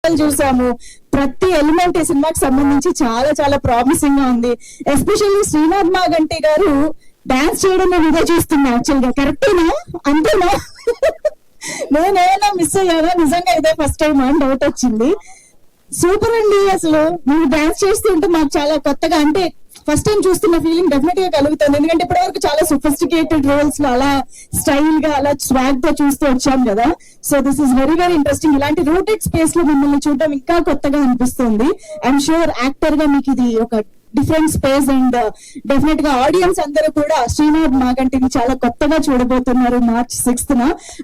పాటలు చూసాము, ప్రతి ఎలిమెంట్ ఈ సినిమాకి సంబంధించి చాలా చాలా ప్రామిసింగ్ గా ఉంది. ఎస్పెషల్లీ శ్రీనాథ్ మాగంటి గారు డాన్స్ చేయడం నేను ఇదే చూస్తున్నా. యాక్చువల్ గా కరెక్టేనా, అంతేనా? నేనేమైనా మిస్ అయ్యానా? నిజంగా ఇదే ఫస్ట్ టైం అని డౌట్ వచ్చింది. సూపర్ అండి. అసలు మీరు డాన్స్ చేస్తుంటే మాకు చాలా కొత్తగా, అంటే ఫస్ట్ టైం చూస్తున్న ఫీలింగ్ డెఫినెట్ గా కలుగుతుంది. ఎందుకంటే ఇప్పటి వరకు చాలా సొఫిస్టికేటెడ్ రోల్స్ లో అలా స్టైల్ గా అలా స్వాగ్ తో చూస్తూ వచ్చాం కదా. So this is very very interesting. ఇలాంటి రూటెడ్ స్పేస్ లో మిమ్మల్ని చూడడం ఇంకా కొత్తగా అనిపిస్తుంది. ఐఎమ్ షూర్ యాక్టర్ గా మీకు ఇది ఒక డిఫరెంట్ స్పేస్ అండ్ డెఫినెట్ గా ఆడియన్స్ అందరూ కూడా శ్రీనాథ్ మాగంటిని చాలా కొత్తగా చూడబోతున్నారు March 6th.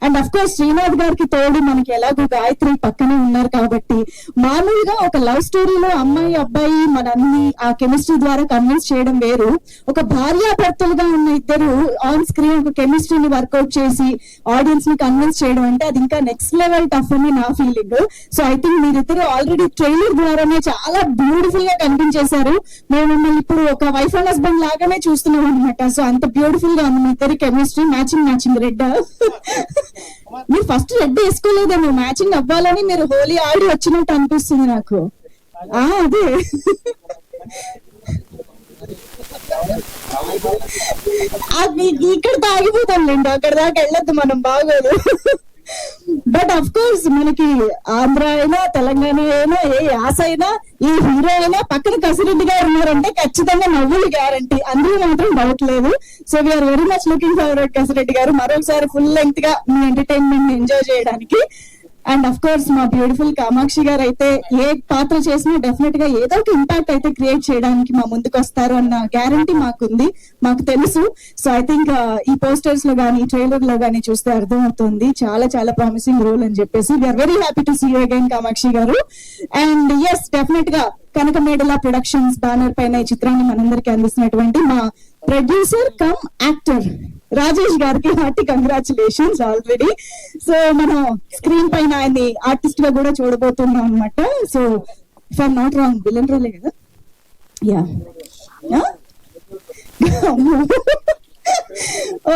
And of course Srinath గారికి తోడు మనకి ఎలాగో గాయత్రి పక్కనే ఉన్నారు కాబట్టి, మామూలుగా ఒక లవ్ స్టోరీలో అమ్మాయి అబ్బాయి మన అన్ని ఆ కెమిస్ట్రీ ద్వారా కన్విన్స్ చేయడం వేరు, ఒక భార్యాభర్తలుగా ఉన్న ఇద్దరు ఆన్ స్క్రీన్ ఒక కెమిస్ట్రీని వర్కౌట్ చేసి ఆడియన్స్ ని కన్విన్స్ చేయడం అంటే అది ఇంకా నెక్స్ట్ లెవెల్ టఫ్ అని నా ఫీలింగ్. సో ఐ థింక్ మీరిద్దరు ఆల్రెడీ ట్రైలర్ ద్వారానే చాలా బ్యూటిఫుల్ గా కనిపించేశారు. మేము మిమ్మల్ని ఇప్పుడు ఒక వైఫ్ అండ్ హస్బెండ్ లాగానే చూస్తున్నాం అనమాట. సో అంత బ్యూటిఫుల్ గా ఉంది మీ ఇద్దరి కెమిస్ట్రీ. Matching red. మీరు ఫస్ట్ రెడ్ వేసుకోలేదేమో, మ్యాచింగ్ అవ్వాలని మీరు హోలీ ఆడి వచ్చినట్టు అనిపిస్తుంది నాకు. అదే ఇక్కడ తాగిపోతాంలేండి, అక్కడ దాకా వెళ్ళొద్దు మనం, బాగోదు. బట్ అఫ్ కోర్స్ మనకి ఆంధ్ర అయినా తెలంగాణ అయినా ఏ యాస అయినా ఏ హీరో అయినా పక్కన కసిరెడ్డి గారు ఉన్నారంటే ఖచ్చితంగా నవ్వులు గ్యారంటీ, అందులో మాత్రం డౌట్ లేదు. So we are very much looking forward Kasireddy garu మరొకసారి ఫుల్ లెంగ్త్ గా మీ ఎంటర్టైన్మెంట్ ఎంజాయ్ చేయడానికి. అండ్ అఫ్ కోర్స్ మా బ్యూటిఫుల్ కామాక్షి గారు అయితే ఏ పాత్ర చేసినా డెఫినెట్ గా ఏదో ఒక ఇంపాక్ట్ అయితే క్రియేట్ చేయడానికి మా ముందుకు వస్తారు అన్న గ్యారంటీ మాకుంది, మాకు తెలుసు. సో ఐ థింక్ ఈ పోస్టర్స్ లో గానీ ట్రైలర్ లో గానీ చూస్తే అర్థమవుతుంది చాలా చాలా ప్రామిసింగ్ రోల్ అని చెప్పేసి. We're very happy to see you again Kamakshi garu. And yes, definite గా కనకమేడల ప్రొడక్షన్స్ బ్యానర్ పైన ఈ చిత్రాన్ని మనందరికి అందిస్తున్నటువంటి మా ప్రొడ్యూసర్ కమ్ యాక్టర్ రాజేష్ గారికి హార్టీ కంగ్రాచులేషన్స్ ఆల్రెడీ. సో మనం స్క్రీన్ పైన ఆయన్ని ఆర్టిస్ట్ గా కూడా చూడబోతున్నాం అనమాట. So if I'm not wrong villain రోలే కదా? యా.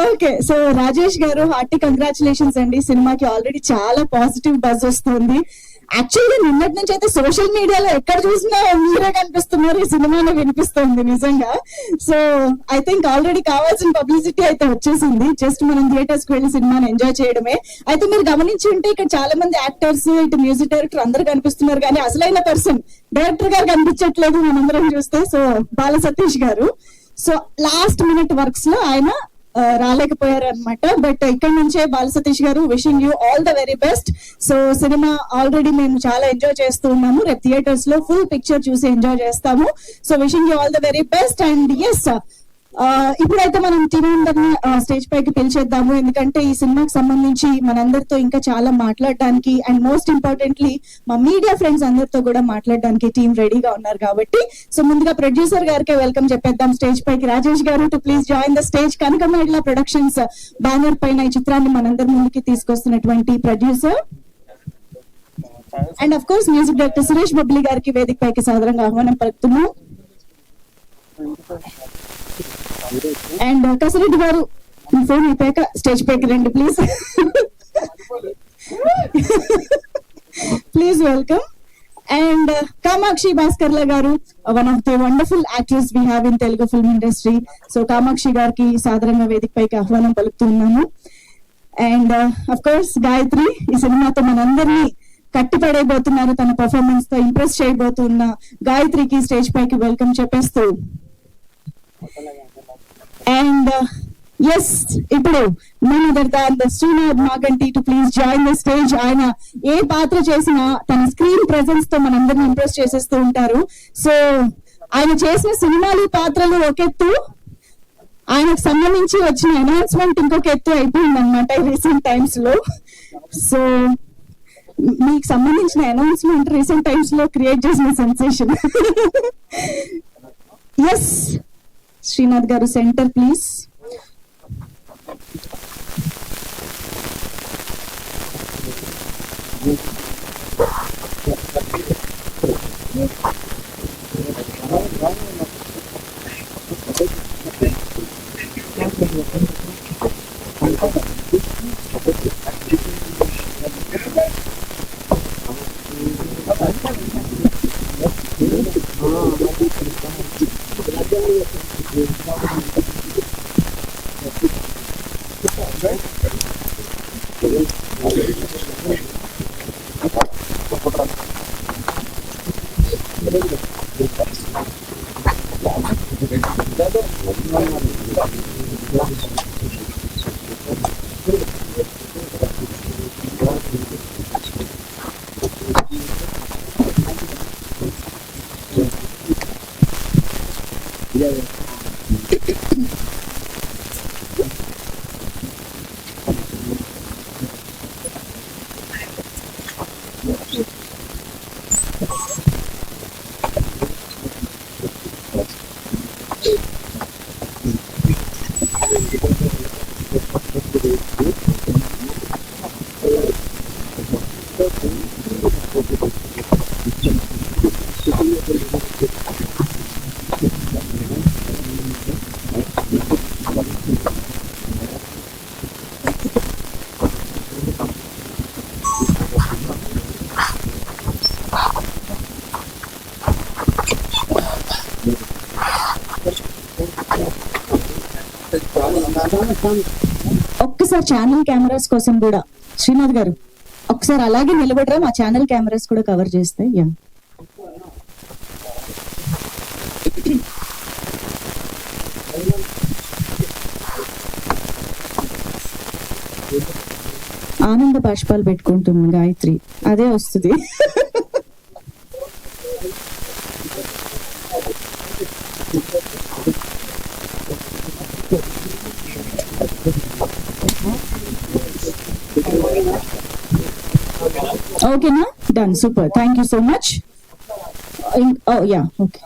ఓకే, సో రాజేష్ గారు హార్టీ కంగ్రాచులేషన్స్ అండి. సినిమాకి ఆల్రెడీ చాలా పాజిటివ్ బజ్ వస్తుంది. యాక్చువల్లీ నిన్నటి నుంచి అయితే సోషల్ మీడియాలో ఎక్కడ చూసినా మీరే కనిపిస్తున్నారు, ఈ సినిమాలో వినిపిస్తుంది నిజంగా. సో ఐ థింక్ ఆల్రెడీ కావాల్సిన పబ్లిసిటీ అయితే వచ్చేసింది, జస్ట్ మనం థియేటర్స్ కి వెళ్ళి సినిమాని ఎంజాయ్ చేయడమే. అయితే మీరు గమనించి ఉంటే ఇక్కడ చాలా మంది యాక్టర్స్, ఇటు మ్యూజిక్ డైరెక్టర్ అందరు కనిపిస్తున్నారు, కానీ అసలైన పర్సన్ డైరెక్టర్ గారు కనిపించట్లేదు మనందరం చూస్తే. సో బాల సతీష్ గారు సో లాస్ట్ మినిట్ వర్క్స్ లో ఆయన రాలేకపోయారు అనమాట. బట్ ఇక్కడ నుంచే Bala Satish garu wishing you all the very best. So cinema already మేము చాలా ఎంజాయ్ చేస్తూ ఉన్నాము, రేపు థియేటర్స్ లో ఫుల్ పిక్చర్ చూసి ఎంజాయ్ చేస్తాము. So wishing you all the very best. And yes, ఇప్పుడైతే మనం టీం అందరినీ స్టేజ్ పైకి పిలిచేద్దాము, ఎందుకంటే ఈ సినిమాకి సంబంధించి మనందరితో ఇంకా చాలా మాట్లాడడానికి అండ్ మోస్ట్ ఇంపార్టెంట్లీ మా మీడియా ఫ్రెండ్స్ అందరితో కూడా మాట్లాడడానికి టీం రెడీగా ఉన్నారు కాబట్టి. సో ముందుగా ప్రొడ్యూసర్ గారికి వెల్కమ్ చెప్పేద్దాం స్టేజ్ పైకి. Rajesh garu to please join the stage. Kanakamedala productions banner పైన ఈ చిత్రాన్ని మనందరి ముందుకి తీసుకొస్తున్నటువంటి producer and of course music director Suresh Bobbili గారికి వేదిక పైకి సాదరంగా ఆహ్వానం పలుకుతున్నాం. అండ్ కసిరెడ్డి గారు ఫోన్ అయిపోయాక స్టేజ్ పైకి రండి please. Please welcome. And Kamakshi Bhaskarla garu, one of the wonderful actress we have in Telugu film industry. So Kamakshi గారికి సాధారణంగా వేదిక పైకి ఆహ్వానం పలుకుతున్నాము. అండ్ అఫ్ కోర్స్ గాయత్రి ఈ సినిమాతో మనందరినీ కట్టిపడేయబోతున్నారు, తన పర్ఫార్మెన్స్ తో ఇంప్రెస్ చేయబోతున్న గాయత్రికి స్టేజ్ పైకి వెల్కమ్ చెప్పేస్తూ. అండ్ ఎస్, ఇప్పుడు none other than the Srinath Maganti to please join the stage. ఆయన ఏ పాత్ర చేసినా తన స్క్రీన్ ప్రెసెన్స్ తో మనందరిని ఇంప్రెస్ చేసేస్తూ ఉంటారు. సో ఆయన చేసిన సినిమాలు పాత్రలు ఒక ఎత్తు, ఆయనకు సంబంధించి వచ్చిన అనౌన్స్మెంట్ ఇంకొక ఎత్తు అయిపోయింది అనమాట రీసెంట్ టైమ్స్ లో. సో మీకు సంబంధించిన అనౌన్స్మెంట్ రీసెంట్ టైమ్స్ లో క్రియేట్ చేసిన సెన్సేషన్. ఎస్, శ్రీనాథ్ గారు సెంటర్ ప్లీజ్. ఒక్కసారి ఛానల్ కెమెరాస్ కోసం కూడా శ్రీనాథ్ గారు ఒకసారి అలాగే నిలబడరా, మా ఛానల్ కెమెరాస్ కూడా కవర్ చేస్తాయి. యా ఆనంద బాష్పాలు పెట్టుకుంటుంది గాయత్రి, అదే వస్తుంది. ఓకేనా, done, super, thank you so much. Yeah okay.